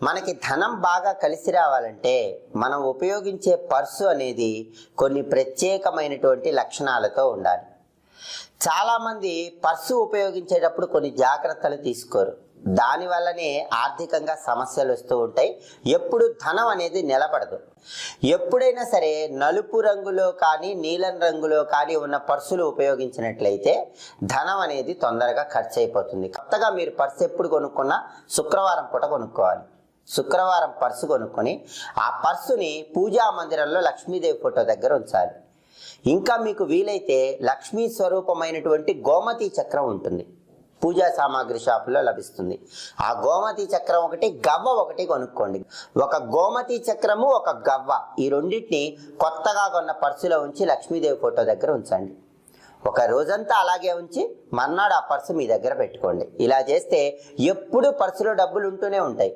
మనకి ధనం బాగా కలిసి రావాలంటే మనం ఉపయోగించే పర్సు అనేది కొన్ని ప్రత్యేకమైనటువంటి లక్షణాలతో ఉండాలి. చాలామంది పర్సు ఉపయోగించేటప్పుడు కొన్ని జాగ్రత్తలు తీసుకోరు. దానివల్లనే ఆర్థికంగా సమస్యలు వస్తూ ఉంటాయి. ఎప్పుడు ధనం అనేది నిలబడదు. ఎప్పుడైనా సరే నలుపు రంగులో కానీ నీలం రంగులో కానీ ఉన్న పర్సులు ఉపయోగించినట్లయితే ధనం అనేది తొందరగా ఖర్చు అయిపోతుంది. కొత్తగా మీరు పర్సు ఎప్పుడు కొనుక్కున్నా శుక్రవారం పూట కొనుక్కోవాలి. శుక్రవారం పర్సు కొనుక్కొని ఆ పర్సుని పూజా మందిరంలో లక్ష్మీదేవి ఫోటో దగ్గర ఉంచాలి. ఇంకా మీకు వీలైతే లక్ష్మీ స్వరూపమైనటువంటి గోమతి చక్రం ఉంటుంది, పూజా సామాగ్రి షాపులో లభిస్తుంది. ఆ గోమతి చక్రం ఒకటి, గవ్వ ఒకటి కొనుక్కోండి. ఒక గోమతి చక్రము, ఒక గవ్వ, ఈ రెండింటిని కొత్తగా కొన్న పర్సులో ఉంచి లక్ష్మీదేవి ఫోటో దగ్గర ఉంచండి. ఒక రోజంతా అలాగే ఉంచి మర్నాడు ఆ పర్సు మీ దగ్గర పెట్టుకోండి. ఇలా చేస్తే ఎప్పుడు పర్సులో డబ్బులు ఉంటూనే ఉంటాయి.